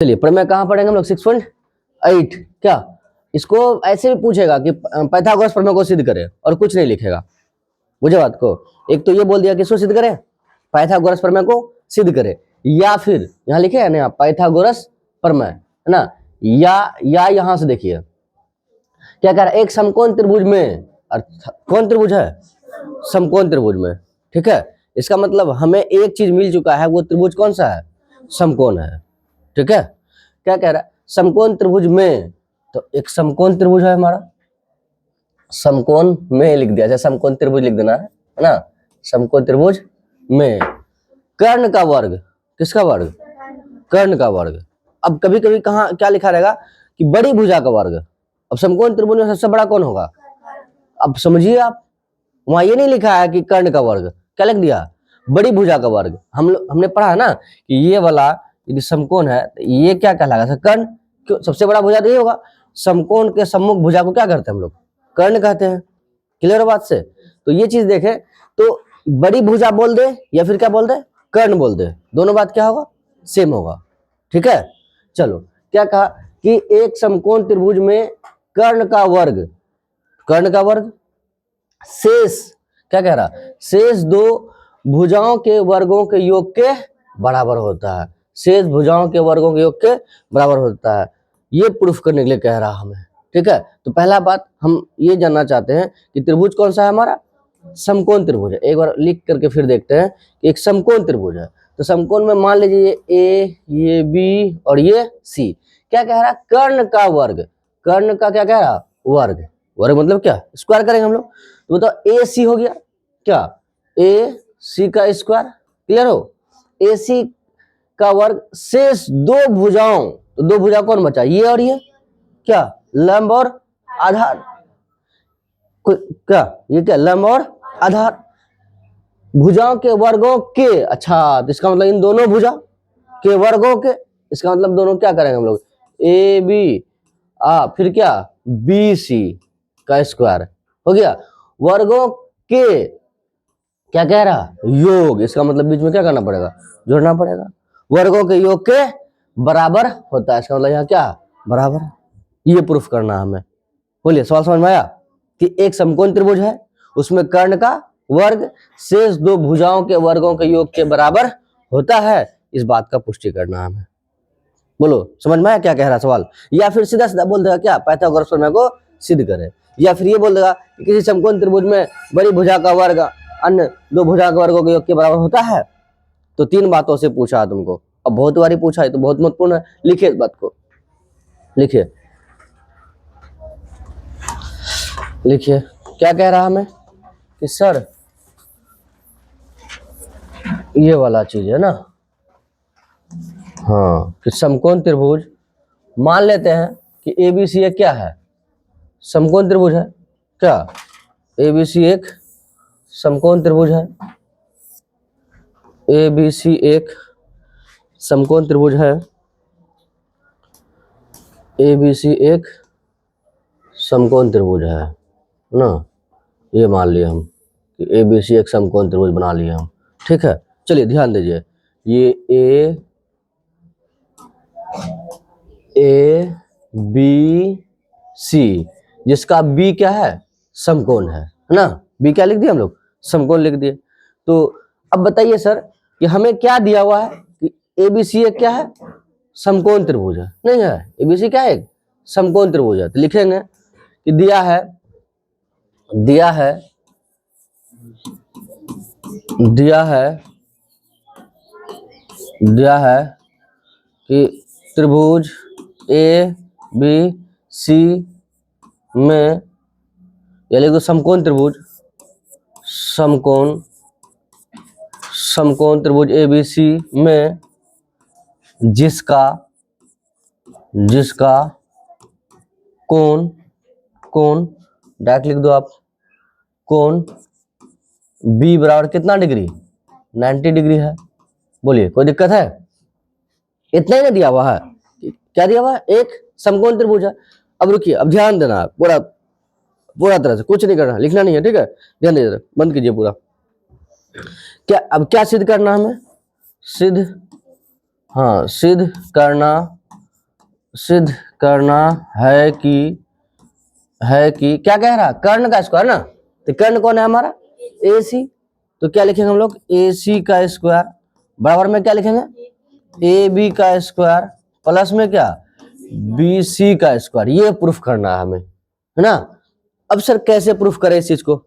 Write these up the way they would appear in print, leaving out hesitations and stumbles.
चलिए प्रमेय कहाँ पढ़ेंगे हम लोग 6.8। क्या इसको ऐसे भी पूछेगा कि पाइथागोरस प्रमेय को सिद्ध करें और कुछ नहीं लिखेगा। मुझे बात को एक तो ये बोल दिया कि इसको सिद्ध करें, पाइथागोरस प्रमेय को सिद्ध करें, या फिर यहाँ लिखे है ना पाइथागोरस प्रमेय है ना, या यहां से देखिए क्या कह रहा है, एक समकोण त्रिभुज में, कौन त्रिभुज है, समकोण त्रिभुज में। ठीक है, इसका मतलब हमें एक चीज मिल चुका है, वो त्रिभुज कौन सा है, समकोण है। ठीक है, क्या कह रहा है, समकोण त्रिभुज में, तो एक समकोण त्रिभुज है हमारा, समकोण में लिख दिया, जैसे समकोण त्रिभुज लिख देना है ना, समकोण त्रिभुज में कर्ण का वर्ग, किसका वर्ग, कर्ण का वर्ग। अब कभी कभी कहाँ क्या लिखा रहेगा कि बड़ी भुजा का वर्ग। अब समकोण त्रिभुज में सबसे बड़ा कौन होगा, अब समझिए आप, वहां ये नहीं लिखा है कि कर्ण का वर्ग, क्या लिख दिया, बड़ी भुजा का वर्ग। हमने पढ़ा है ना कि ये वाला यदि समकोण है तो ये क्या कहलाएगा, कर्ण। क्यों, सबसे बड़ा भुजा तो ये होगा, समकोण के सम्मुख भुजा को क्या करते हैं हम लोग, कर्ण कहते हैं। क्लियर बात से, तो ये चीज देखे तो बड़ी भुजा बोल दे या फिर क्या बोल दे, कर्ण बोल दे, दोनों बात क्या होगा, सेम होगा। ठीक है, चलो क्या कहा कि एक समकोण त्रिभुज में कर्ण का वर्ग, कर्ण का वर्ग शेष, क्या कह रहा, शेष दो भुजाओं के वर्गों के योग के बराबर होता है, शेष भुजाओं के वर्गों के योग के बराबर होता है, ये प्रूफ करने के लिए कह रहा हमें। ठीक है, तो पहला बात हम ये जानना चाहते हैं कि त्रिभुज कौन सा है हमारा, समकोण त्रिभुज है। एक बार लिख करके फिर देखते हैं कि एक समकोण त्रिभुज है, तो समकोण में मान लीजिए ये बी और ये सी, क्या कह रहा, कर्ण का वर्ग, कर्ण का क्या कह रहा, वर्ग, वर्ग मतलब क्या, स्क्वायर करेंगे हम लोग, तो बताओ ए सी हो गया, क्या ए सी का स्क्वायर, क्लियर हो, ए सी का वर्ग शेष दो भुजाओं, तो दो भुजा कौन बचा, ये और ये, क्या लंब और आधार, क्या ये क्या लंब और आधार, भुजाओं के वर्गों के, अच्छा तो इसका मतलब इन दोनों भुजा के वर्गों के, इसका मतलब दोनों क्या करेंगे हम लोग, ए बी फिर क्या बी सी का स्क्वायर हो गया, वर्गों के क्या कह रहा, योग, इसका मतलब बीच में क्या करना पड़ेगा, जोड़ना पड़ेगा, वर्गों के योग के बराबर होता है, इसका मतलब यहाँ क्या बराबर, ये प्रूफ करना हमें। बोलिए सवाल समझ में आया कि एक समकोण त्रिभुज है, उसमें कर्ण का वर्ग शेष दो भुजाओं के वर्गों के योग के बराबर होता है, इस बात का पुष्टि करना हमें। बोलो समझ में आया क्या कह रहा सवाल, या फिर सीधा सीधा बोल देगा क्या, पाइथागोरस प्रमेय को सिद्ध करे, या फिर ये बोल देगा कि किसी समकोण त्रिभुज में बड़ी भुजा का वर्ग अन्य दो भुजा के वर्गों के योग के बराबर होता है। तो तीन बातों से पूछा तुमको, अब बहुत बारी पूछा है तो बहुत महत्वपूर्ण है, लिखिए इस बात को, लिखिए लिखिए क्या कह रहा हमें कि सर ये वाला चीज है ना, हाँ कि समकोण त्रिभुज, मान लेते हैं कि एबीसी एक क्या है, समकोण त्रिभुज है, क्या एबीसी एक समकोण त्रिभुज है, एबीसी एक समकोण त्रिभुज है, एबीसी एक समकोण त्रिभुज है ना, ये मान लिए हम कि एबीसी एक समकोण त्रिभुज बना लिए हम। ठीक है, चलिए ध्यान दीजिए, ये ए बी सी, जिसका बी क्या है, समकोण है ना, बी क्या लिख दिया हम लोग, समकोण लिख दिए। तो अब बताइए सर कि हमें क्या दिया हुआ है कि एबीसी एक क्या है, समकोण त्रिभुज है, नहीं है, एबीसी क्या है, एक समकोण त्रिभुज है, तो लिखेंगे कि दिया है कि त्रिभुज ए बी सी में, या लिख दो समकोण त्रिभुज, समकोण त्रिभुज ए बी सी में जिसका कोण डायरेक्ट लिख दो आप, कोण बी बराबर कितना डिग्री, 90 डिग्री है। बोलिए कोई दिक्कत है, इतना ही ना दिया हुआ है, क्या दिया हुआ है, एक समकोण त्रिभुज है। अब रुकिए, अब ध्यान देना पूरा तरह से, कुछ नहीं करना, लिखना नहीं है, ठीक है, ध्यान दीजिए, बंद कीजिए पूरा। अब क्या सिद्ध करना हमें, सिद्ध करना सिद्ध करना है कि क्या कह रहा, कर्ण का स्क्वायर ना, तो कर्ण कौन है हमारा, ए सी, तो क्या लिखेंगे हम लोग, ए सी का स्क्वायर बराबर में क्या लिखेंगे, ए बी का स्क्वायर प्लस में क्या, बी सी का स्क्वायर। ये प्रूफ करना है हमें, है ना। अब सर कैसे प्रूफ करें इस चीज को,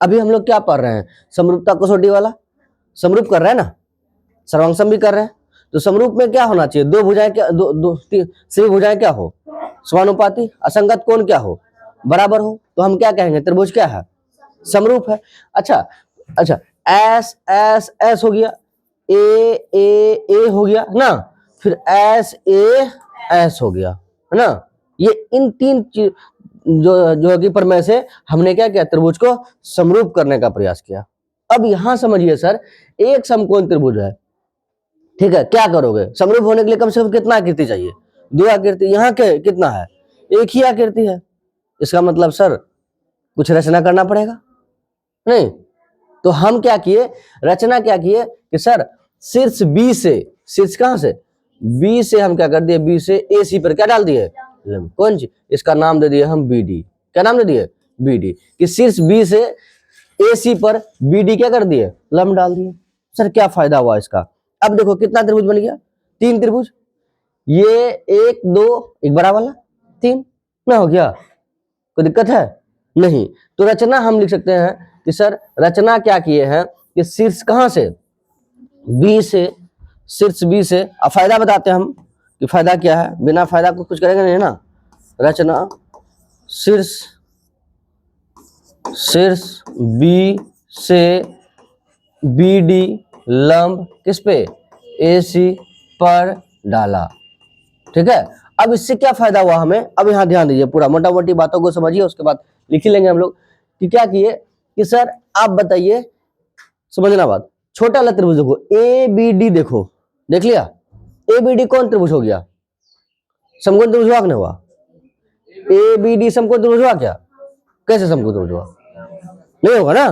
अभी हम लोग क्या पढ़ रहे हैं, समरूपता कसौटी वाला, समरूप कर रहे हैं ना, सर्वांगसम भी कर रहे हैं, तो समरूप में क्या होना चाहिए, दो भुजाएं क्या, दो सभी भुजाएं क्या हो, समानुपाती, असंगत कोण क्या हो, बराबर हो, तो हम क्या कहेंगे, त्रिभुज क्या है, समरूप है। अच्छा अच्छा, एस एस एस हो गया, ए हो गया ना, फिर एस ए एस हो गया, है ना। ये इन तीन जो कि प्रमेय से हमने क्या किया, त्रिभुज को समरूप करने का प्रयास किया। अब यहां समझिए सर, एक समकोण त्रिभुज है, ठीक है, क्या करोगे, समरूप होने के लिए कम से कम कितना आकृति चाहिए, दो आकृति, यहाँ के कितना है, एक ही आकृति है, इसका मतलब सर कुछ रचना करना पड़ेगा, नहीं। तो हम क्या किए, रचना क्या किए कि सर शीर्ष बी से, शीर्ष कहां से, बी से हम क्या कर दिए, बी से ए सी पर क्या डाल दिए, कौन सी, इसका नाम दे दिए हम बी डी, क्या नाम दे दिए, बी डी, कि शीर्ष बी से ए सी पर बी डी क्या कर दिए, लंब डाल दिए। सर क्या फायदा हुआ इसका, अब देखो कितना त्रिभुज बन गया, तीन त्रिभुज, ये एक दो एक बड़ा वाला तीन ना हो गया, कोई दिक्कत है नहीं। तो रचना हम लिख सकते हैं कि सर रचना क्या किए हैं कि शीर्ष कहां से, बी से, शीर्ष बी से, अब फायदा बताते हैं हम कि फायदा क्या है, बिना फायदा को कुछ करेंगे नहीं ना। रचना शीर्ष बी से बी डी लंब किस पे, ए सी पर डाला, ठीक है। अब इससे क्या फायदा हुआ हमें, अब यहां ध्यान दीजिए, पूरा मोटा मोटी बातों को समझिए, उसके बाद लिख ही लेंगे हम लोग कि क्या किए कि सर आप बताइए, समझना बात, छोटा वाला त्रिभुज देखो, ए बी डी, देखो देख लिया, ए बी डी कौन त्रिभुज हो गया, समकोण त्रिभुज हुआ कि नहीं हुआ, ए बी डी समकोण त्रिभुज हुआ क्या, कैसे समकोण त्रिभुज हुआ, नहीं होगा ना।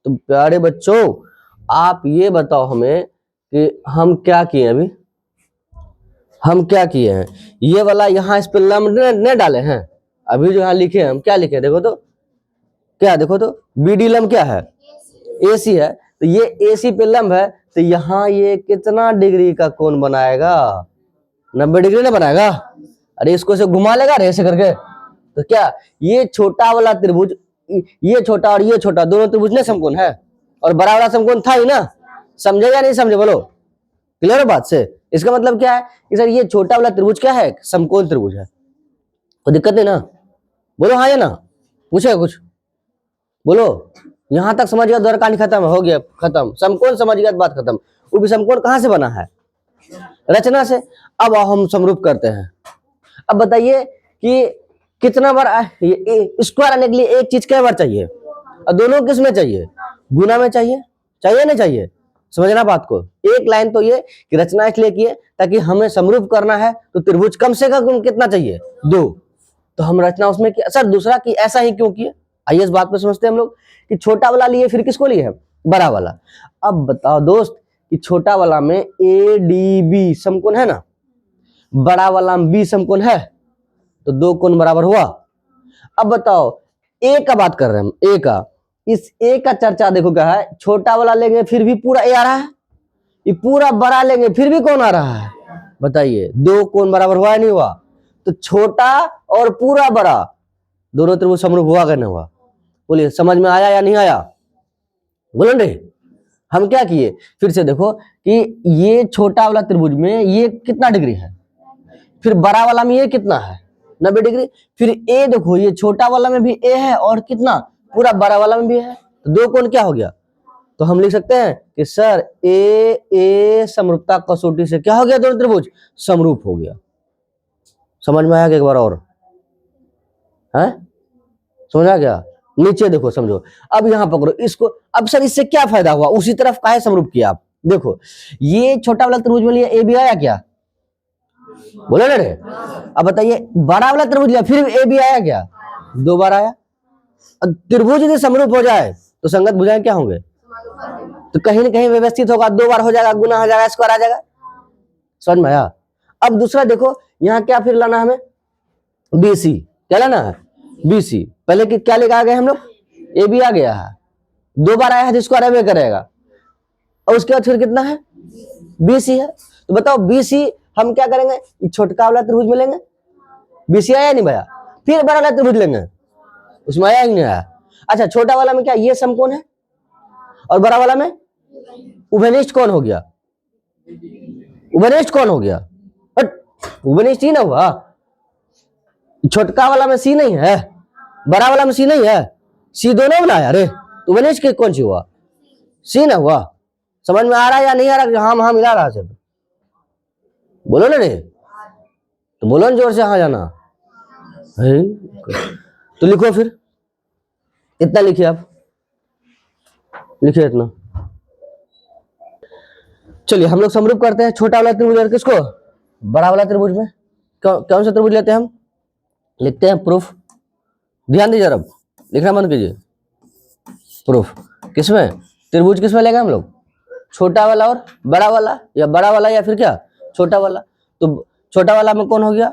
तो प्यारे बच्चों आप ये बताओ हमें कि हम क्या किए, अभी हम क्या किए हैं, ये वाला यहाँ इस पे लंब न डाले हैं, अभी जो यहाँ लिखे हैं हम क्या लिखे, देखो तो क्या, देखो तो बी डी लंब क्या है, ए सी है, तो ये ए सी पे लंब है, तो यहाँ ये कितना डिग्री का कोण बनाएगा, 90 डिग्री ना बनाएगा, अरे इसको से घुमा लेगा रे ऐसे करके, तो क्या ये छोटा वाला त्रिभुज, ये छोटा और ये छोटा दोनों त्रिभुज ने समकोण है, और बड़ा वाला समकोण था ही ना, समझे या नहीं समझे, बोलो, क्लियर है बात से। इसका मतलब क्या है कि सर ये छोटा वाला त्रिभुज क्या है, समकोण त्रिभुज है, कोई दिक्कत नहीं ना, बोलो हाँ या ना, पूछेगा कुछ, बोलो, यहां तक समझ गया, दौर कहानी खत्म, हो गया खत्म, समकोण समझ गया, बात खत्म। वो भी समकोण कहां से बना है, रचना से। अब हम समरूप करते हैं, अब बताइए कि कितना बार स्क्वायर आने के लिए एक चीज कई बार चाहिए, और दोनों किस में चाहिए, गुना में चाहिए, चाहिए नहीं चाहिए, समझना बात को। एक लाइन तो ये कि रचना इसलिए किए ताकि हमें समरूप करना है, तो त्रिभुज कम से कम कितना चाहिए, दो, तो हम रचना उसमें किया। सर दूसरा कि ऐसा ही क्यों किए, आइए इस बात पे समझते हैं हम लोग कि छोटा वाला लिए फिर किसको लिए है, बड़ा वाला। अब बताओ दोस्त कि छोटा वाला में ए डी बी समकोण है ना, बड़ा वाला में बी समकोण है, तो दो कोण बराबर हुआ। अब बताओ ए का बात कर रहे हैं हम, ए का, इस ए का चर्चा देखो क्या है, छोटा वाला लेंगे फिर भी पूरा ए आ रहा है, ये पूरा बड़ा लेंगे फिर भी कौन आ रहा है, बताइए दो कोण बराबर हुआ या नहीं हुआ। तो छोटा और पूरा बड़ा दोनों त्रिभुज समरूप हुआ कि नहीं हुआ, बोलिए समझ में आया या नहीं आया, बोलो रे। हम क्या किए, फिर से देखो कि ये छोटा वाला त्रिभुज में ये कितना डिग्री है, फिर बड़ा वाला में ये कितना है, 90 डिग्री, फिर ए देखो ये छोटा वाला में भी ए है और कितना पूरा बड़ा वाला में भी है, तो दो कोण क्या हो गया। तो हम लिख सकते हैं कि सर ए समरूपता कसौटी से क्या हो गया, दोनों त्रिभुज समरूप हो गया। समझ में आया कि एक बार और है, समझ आ गया। नीचे देखो समझो, अब यहां पकड़ो इसको। अब सर इससे क्या फायदा हुआ, उसी तरफ काहे समरूप किया आप, देखो ये छोटा वाला त्रिभुज में लिया ए भी आया क्या, बोलो ना रे। अब बताइए बड़ा वाला त्रिभुज लिया फिर ए भी आया क्या, दो बार आया। त्रिभुज यदि समरूप हो जाए तो संगत भुजाएं क्या होंगे, तो कहीं ना कहीं व्यवस्थित होगा, दो बार हो जाएगा, गुना हो जाएगा, स्क्वायर आ जाएगा, समझ में आया। अब दूसरा देखो यहाँ क्या फिर लाना हमें, BC, क्या लाना है, BC। पहले कि क्या लेकर आ गए हम लोग, AB आ गया है, 2 बार आया है जिसको अरेवे करेगा, और उसके बाद फिर कितना है, BC है। तो बताओ BC हम क्या करेंगे, ये छोटका वाला त्रिभुज में लेंगे, BC आया नहीं भैया, फिर बड़ा वाला त्रिभुज लेंगे, उसमें आया ही नहीं आया। अच्छा, छोटा वाला में क्या ये समकोण है, और बड़ा वाला में उभयनिष्ठ कौन हो गया, उभयनिष्ठ कौन हो गया, बट उभयनिष्ठ ही ना हुआ। छोटका वाला में C नहीं है, बड़ा वाला में C नहीं है, C दोनों में ना आया, अरे तो उभयनिष्ठ के कौन सी हुआ, C ना हुआ। समझ में आ रहा है या नहीं आ रहा, हाँ मिला रहा सिर्फ, बोलो ना रे, तो बोलो ना जोर से, हाँ जाना है। तो लिखो फिर, इतना लिखिए आप, लिखिए इतना। चलिए हम लोग समरूप करते हैं छोटा वाला त्रिभुज और किसको, बड़ा वाला त्रिभुज में। कौन सा त्रिभुज लेते हैं हम, लिखते हैं प्रूफ। ध्यान दीजिए, अब लिखना बंद कीजिए। प्रूफ किसमें, त्रिभुज किसमें लेंगे हम लोग, छोटा वाला और बड़ा वाला, या बड़ा वाला या फिर क्या छोटा वाला। तो छोटा वाला में कौन हो गया,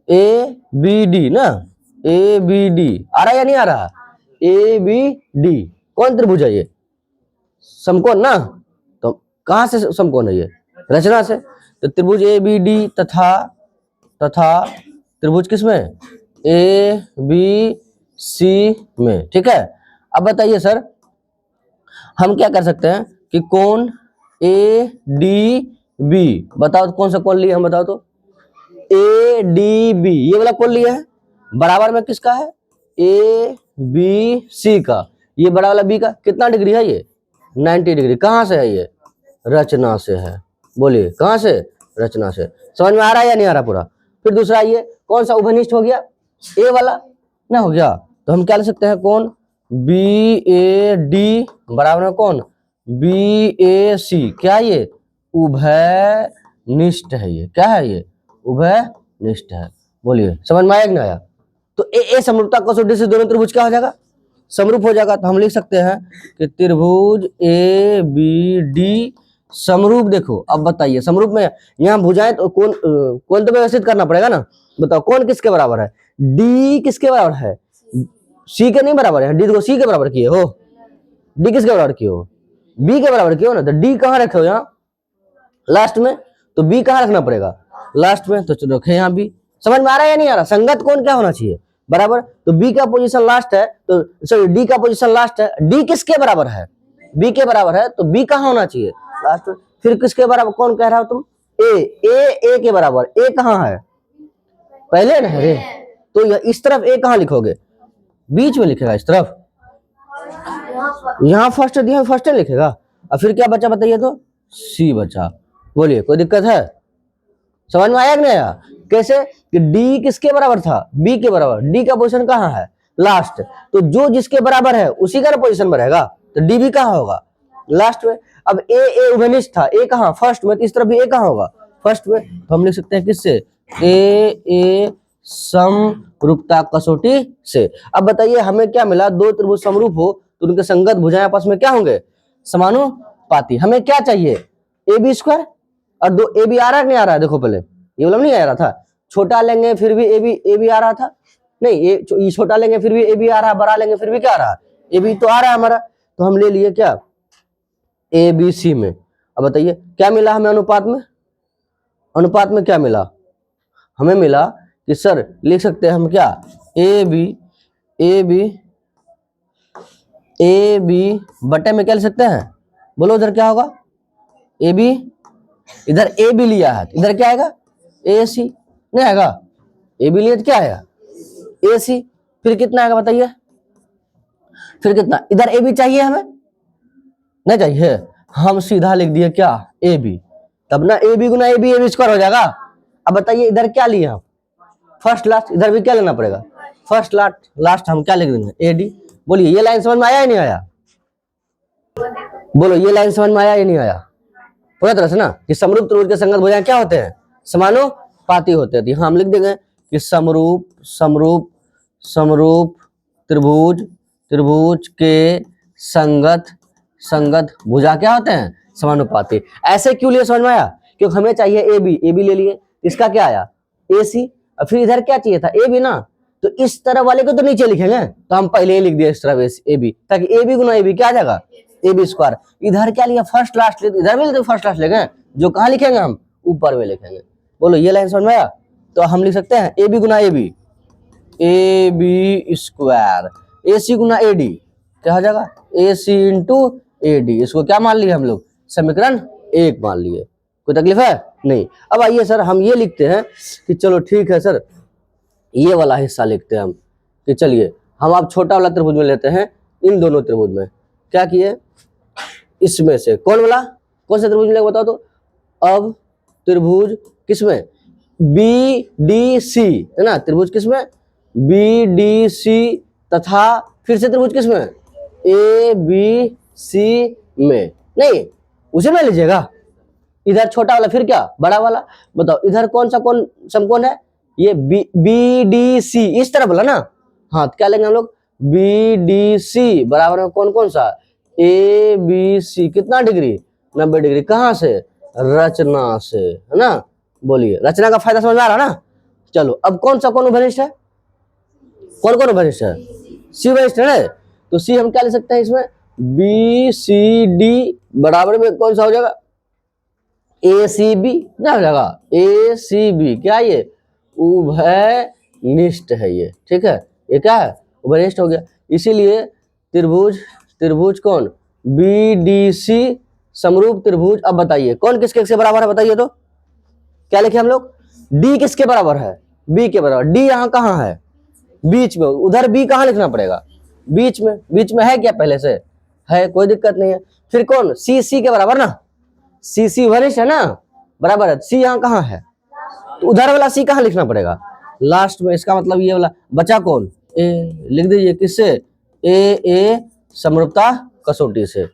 ABD ना, ABD आ रहा है या नहीं आ रहा, ABD कौन त्रिभुज है, ये समकोण ना। तो कहां से समकोण है ये, रचना से। तो त्रिभुज ABD तथा त्रिभुज किसमें, ABC में, ठीक है। अब बताइए सर, हम क्या कर सकते हैं कि कोण ADB, बताओ तो कौन सा कोण लिया हम, बताओ तो ADB, ये वाला कोण लिया है, बराबर में किसका है, ABC का। ये बड़ा वाला B का कितना डिग्री है, ये 90 डिग्री। कहां से है ये, रचना से है। बोलिए कहां से, रचना से। समझ में आ रहा है या नहीं आ रहा पूरा। फिर दूसरा ये कौन सा उभयनिष्ठ हो गया, A वाला ना हो गया। तो हम क्या लिख सकते हैं, कौन BAD बराबर में कौन BAC, क्या ये उभयनिष्ठ है, ये क्या है, ये उभयनिष्ठ है। बोलिए समझ में आया कि नहीं आया। तो ए समरूपता कसौटी से दोनों त्रिभुज क्या हो जाएगा, समरूप हो जाएगा। तो हम लिख सकते हैं कि त्रिभुज ABD समरूप। देखो अब बताइए, समरूप में यहाँ भुजाएं तो कौन तो व्यवस्थित करना पड़ेगा ना। बताओ कौन किसके बराबर है, D किसके बराबर है, C के नहीं बराबर है, D को C के बराबर किए हो, D किसके बराबर किए हो, B के बराबर किए हो ना। तो D कहाँ रखे हो, यहाँ लास्ट में। तो B कहाँ रखना पड़ेगा, लास्ट में। तो चलो रखे यहाँ B। समझ में आ रहा है या नहीं आ रहा, संगत कौन क्या होना चाहिए, बराबर। तो B का पोजीशन लास्ट है, तो सॉरी D का पोजीशन लास्ट है। D किसके बराबर है, B के बराबर है, तो B कहाँ होना चाहिए, लास्ट में। फिर किसके बराबर, कौन कह रहा हो तुम, A के बराबर। A कहाँ है, पहले ना रे। तो इस तरफ A कहाँ लिखोगे, बीच में लिखेगा इस तरफ, यहाँ फर्स्ट दिया, फर्स्ट लिखेगा। और फिर क्या बचा बताइए, तो C बचा। बोलिए कोई दिक्कत है, समझ में आया कि नहीं आया। कैसे कि D किसके बराबर था, B के बराबर। D का पोजीशन कहाँ है, लास्ट। तो जो जिसके बराबर है उसी का पोजीशन में रहेगा। तो D भी कहाँ होगा, लास्ट में। अब A उभयनिष्ठ था, A कहाँ, फर्स्ट में। तो इस तरफ भी A कहाँ होगा, फर्स्ट में। तो हम लिख सकते हैं किससे, A समरूपता कसौटी से। अब बताइए हमें क्या मिला, दो त्रिभुज समरूप हो तो उनके संगत भुजाएं आपस में क्या होंगे, समानुपाती। हमें क्या चाहिए, AB स्क्वायर। और दो AB आ रहा है नहीं आ रहा है, देखो पहले ये वाला नहीं आ रहा था, छोटा लेंगे फिर भी AB आ रहा था, नहीं ये छोटा लेंगे फिर भी AB आ रहा है, बड़ा लेंगे फिर भी क्या आ रहा है, AB तो आ रहा है हमारा। तो हम ले लिए क्या, ABC में। अब बताइए क्या मिला हमें अनुपात में, अनुपात में क्या मिला हमें, मिला कि सर लिख सकते हैं हम क्या, AB बटे में क्या लिख सकते हैं, बोलो उधर क्या होगा, AB, इधर AB लिया है, इधर क्या आएगा, AC नहीं आएगा, AB लिया तो क्या आएगा, AC। फिर कितना आएगा बताइए, फिर कितना, इधर AB चाहिए हमें, नहीं चाहिए, हम सीधा लिख दिए क्या, AB। तब ना AB गुना AB स्क्वायर हो जाएगा। अब बताइए इधर क्या लिए हम, फर्स्ट लास्ट, इधर भी क्या लेना पड़ेगा, फर्स्ट लास्ट हम क्या लिख देंगे, AD। बोलिए ये लाइन समझ में आया या नहीं आया, बोलो ये लाइन समझ में आया या नहीं आया, पूरा तरह से ना। कि समरूप त्रिभुज के संगत भुजाएं क्या होते हैं, समानुपाती होते हैं। हम लिख देंगे कि समरूप त्रिभुज के संगत भुजा क्या होते हैं, समानुपाती। ऐसे क्यों लिए समझ में आया, क्योंकि हमें चाहिए AB ले लिए, इसका क्या आया ए सी, और फिर इधर क्या चाहिए था, ए बी ना, तो इस तरफ वाले को तो नीचे लिखेंगे, तो हम पहले ही लिख दिया इस तरफ ए बी, ताकि ए बी गुना ए बी क्या आ जाएगा, ए बी स्क्वायर। इधर क्या लिया, फर्स्ट लास्ट, इधर भी फर्स्ट लास्ट लेंगे, जो कहाँ लिखेंगे हम, ऊपर में लिखेंगे। बोलो ये लाइन समझ में आया? तो हम लिख सकते हैं ए बी गुना A B square, A C गुना ए डी क्या हो जाएगा, ए सी इंटू ए डी। इसको क्या मान लिए हम लोग, समीकरण 1 मान लिए। कोई तकलीफ है नहीं? अब आइए सर हम ये लिखते हैं कि चलो ठीक है सर, ये वाला हिस्सा लिखते हैं हम कि चलिए हम आप छोटा वाला त्रिभुज में लेते हैं, इन दोनों त्रिभुज में क्या किए, इसमें से कौन वाला, कौन सा त्रिभुज मिलेगा बताओ तो। अब त्रिभुज किसमें, बी डी सी है ना, त्रिभुज किसमें, बी डी सी, तथा फिर से त्रिभुज किसमें, ए बी सी में, नहीं उसे में लीजिएगा, इधर छोटा वाला फिर क्या बड़ा वाला, बताओ इधर कौन सा कौन समकोण है, ये बी डी सी, इस तरफ वाला ना, हाँ तो क्या लेंगे हम लोग, बी डी सी बराबर में कौन कौन सा, ए बी सी, कितना डिग्री, 90 डिग्री, कहाँ से, रचना से, है ना। बोलिए रचना का फायदा समझ में आ रहा ना। चलो अब कौन सा कौन उभयनिष्ठ है, कौन कौन उभयनिष्ठ है, सी उभयनिष्ठ है, तो सी हम क्या ले सकते हैं इसमें, बी सी डी बराबर में कौन सा हो जाएगा, ए सी बी, क्या हो जाएगा, ए सी बी, क्या ये उभयनिष्ठ है ये, ठीक है, ये क्या है, उभयनिष्ठ हो गया। इसीलिए त्रिभुज कौन, बी डी सी समरूप त्रिभुज। अब बताइए कौन किसके से बराबर है, बताइए तो, क्या लिखे हम लोग, डी किसके बराबर है, बी के बराबर, डी यहाँ कहाँ है, बीच में, उधर बी कहाँ लिखना पड़ेगा, बीच में है क्या पहले से, है, कोई दिक्कत नहीं है। फिर कौन, सी के बराबर ना, सी उभयनिष्ठ है ना, बराबर है, सी यहाँ कहाँ है, तो उधर वाला सी कहाँ लिखना पड़ेगा, लास्ट में। इसका मतलब ये वाला बचा कौन, ए, लिख दीजिए किससे, ए समरूपता कसौटी से।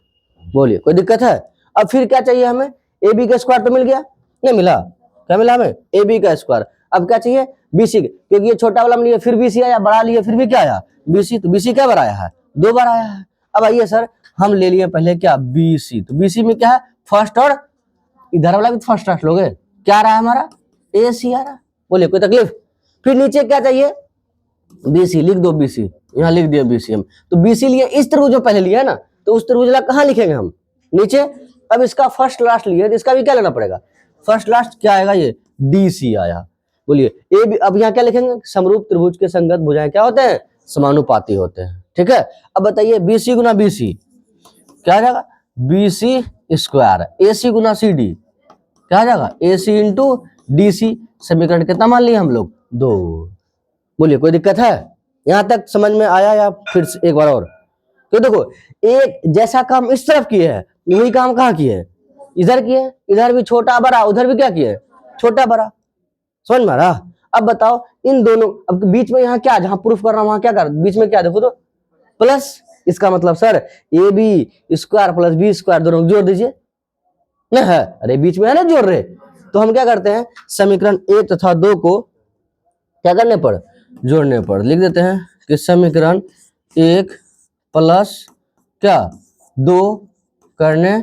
बोलिए कोई दिक्कत है? अब फिर क्या चाहिए हमें, ए बी का स्क्वायर तो मिल गया, नहीं मिला, क्या मिला हमें, ए बी का स्क्वायर। अब क्या चाहिए, बी सी, क्योंकि ये छोटा वाला लिए फिर बी सी आया, बड़ा लिए फिर भी क्या आया, बी सी, तो बी सी क्या बार आया है, 2 बार आया है। अब आइए सर हम ले लिए पहले क्या, बी सी, तो बी सी में क्या है, फर्स्ट, और इधर वाला भी फर्स्ट लास्ट लोगे, क्या आ रहा है हमारा, ए सी आ रहा। बोलिए कोई तकलीफ? फिर नीचे क्या चाहिए, बी सी, लिख दो बी सी, यहाँ लिख दिया बी सी हम, तो बी सी लिए इस त्रिभुज जो पहले लिया है ना, तो उस त्रिभुज ला कहाँ लिखेंगे हम, नीचे। अब इसका फर्स्ट लास्ट लिए, तो इसका भी क्या लेना पड़ेगा, फर्स्ट लास्ट क्या आएगा, ये डी सी आया। बोलिए ए बी, अब यहाँ क्या लिखेंगे, समरूप त्रिभुज के संगत भुजाएं क्या होते हैं, समानुपाती होते हैं, ठीक है। अब बताइए बी सी गुना बी सी क्या आ जाएगा, B C square, A C Guna C D क्या आ जाएगा, ए सी इंटू डी सी। समीकरण कितना मान लिया हम लोग, 2। बोलिए कोई दिक्कत है, यहां तक समझ में आया या फिर एक बार और? तो देखो एक जैसा काम इस तरफ किए है, वही काम कहाँ किए है, इधर किए, इधर भी छोटा बड़ा, उधर भी क्या किए, छोटा बड़ा, समझ में आ रहा। अब बताओ इन दोनों, अब बीच में यहाँ क्या, जहां प्रूफ कर रहा हूं वहां क्या कर, बीच में क्या देखो तो प्लस, इसका मतलब sir A B square plus B square दोनों जोड़ दीजिए ना, है, अरे बीच में है ना जोड़ रहे। तो हम क्या करते हैं, समीकरण 1 तथा 2 को क्या करने पर, जोड़ने पर लिख देते हैं कि समीकरण 1 प्लस क्या 2 करने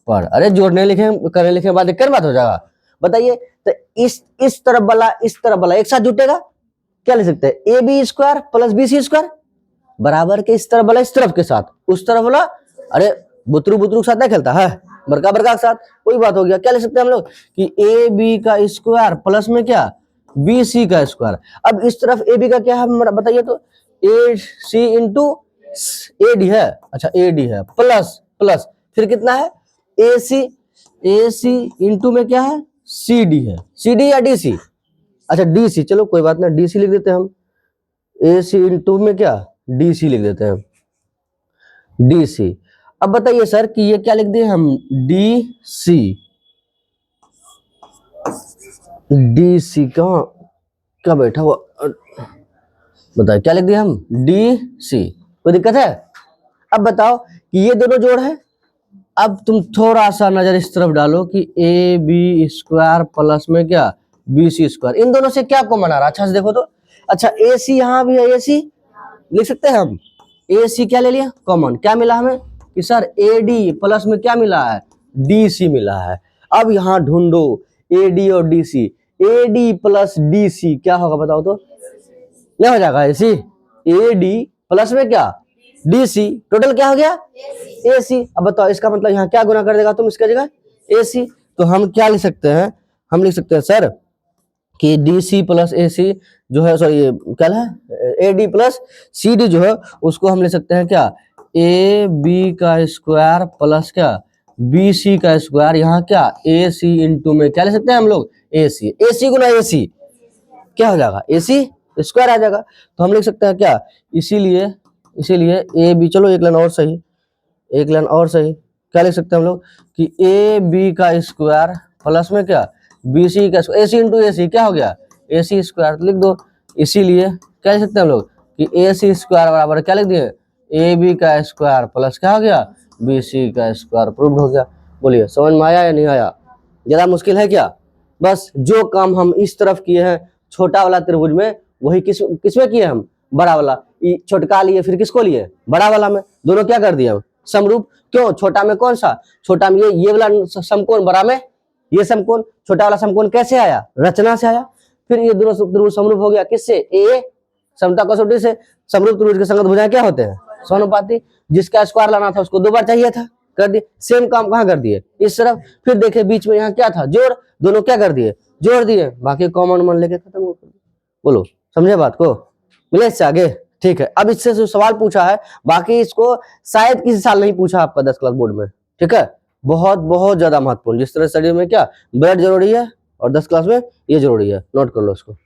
पर, अरे जोड़ने लिखे करने लिखे बाद एक बात हो जाएगा। बताइए तो इस तरफ वाला एक साथ जुटेगा, क्या लिख सकते हैं, A B square plus B C square बराबर के इस तरफ वाला इस तरफ के साथ, उस तरफ वाला, अरे बुतरू के साथ नहीं खेलता है, बड़का के साथ, वही बात हो गया। क्या लिख सकते हैं हम लोग कि ए बी का स्क्वायर प्लस में क्या, बी सी का स्क्वायर। अब इस तरफ ए बी का क्या है बताइए तो, ए सी इंटू ए डी है, अच्छा ए डी है, प्लस फिर कितना है, ए सी इंटू में क्या है, सी डी है, सी डी या डी सी, अच्छा डी सी, चलो कोई बात नहीं, डी सी लिख देते हैं हम, ए सी इंटू में क्या, डी सी लिख देते हैं, डी सी। अब बताइए सर कि ये क्या लिख दिए हम, डी सी कहाँ क्या बैठा हुआ, बताइए क्या लिख दिया हम, डी सी, कोई दिक्कत है? अब बताओ कि ये दोनों जोड़ है, अब तुम थोड़ा सा नजर इस तरफ डालो कि ए बी स्क्वायर प्लस में क्या, बी सी स्क्वायर, इन दोनों से क्या कॉमन आ रहा है, अच्छा से देखो तो, अच्छा ए सी यहाँ भी है, ए सी लिख सकते हैं हम, ए सी क्या ले लिया कॉमन, क्या मिला हमें कि सर ए डी प्लस में क्या मिला है, डी सी मिला है। अब यहाँ ढूंढो ए डी और D C, AD plus DC क्या होगा बताओ तो, नहीं हो जाएगा AC, AD प्लस में क्या DC, टोटल क्या हो गया AC। अब बताओ इसका मतलब यहाँ क्या गुना कर देगा तुम इसका जगह AC, तो हम क्या लिख सकते हैं, हम लिख सकते हैं सर कि DC प्लस AC जो है, सॉरी ये क्या है AD प्लस CD जो है उसको हम ले सकते हैं क्या AB का स्क्वायर प्लस क्या BC का स्क्वायर, यहाँ क्या AC इंटू में क्या ले सकते हैं हम लोग AC गुना AC क्या हो जाएगा AC स्क्वायर आ जाएगा। तो हम लिख सकते हैं क्या, इसीलिए AB, चलो एक लाइन और सही, एक लाइन और सही, क्या लिख सकते हैं हम लोग कि AB का स्क्वायर प्लस में क्या BC का स्क्वायर, AC इंटू AC क्या हो गया AC स्क्वायर, तो लिख दो। इसीलिए क्या लिख सकते हैं हम लोग कि AC स्क्वायर बराबर क्या लिख दिए AB का स्क्वायर प्लस क्या हो गया BC का स्क्वायर, प्रूव्ड हो गया। बोलिए समझ में आया या नहीं आया, ज्यादा मुश्किल है क्या? बस जो काम हम इस तरफ किए हैं छोटा वाला त्रिभुज में, वही किसमें किए हम बड़ा वाला, छोटका लिए फिर किसको लिए बड़ा वाला में, दोनों क्या कर दिए हम समरूप। क्यों छोटा में कौन सा, छोटा में ये वाला समकोण, बड़ा में ये समकोण, छोटा वाला समकोण कैसे आया रचना से आया, फिर ये दोनों त्रिभुज समरूप हो गया किससे A समता कसौटी से। समरूप त्रिभुज के संगत भुजाएं क्या होते हैं समानुपाती, जिसका स्क्वायर लाना था उसको 2 बार चाहिए था, कर दिए। सेम काम कहाँ कर दिए इस तरफ, फिर देखे बीच में यहाँ क्या था जोड़, दोनों क्या कर दिए जोड़ दिए, बाकी कॉमन मन लेके खत्म हो गया। बोलो समझे बात को, मिले इससे आगे, ठीक है। अब इससे जो सवाल पूछा है, बाकी इसको शायद किसी साल नहीं पूछा आपका 10 क्लास बोर्ड में, ठीक है। बहुत बहुत ज्यादा महत्वपूर्ण, जिस तरह स्टडी में क्या ब्लड जरूरी है और 10 क्लास में ये जरूरी है, नोट कर लो इसको।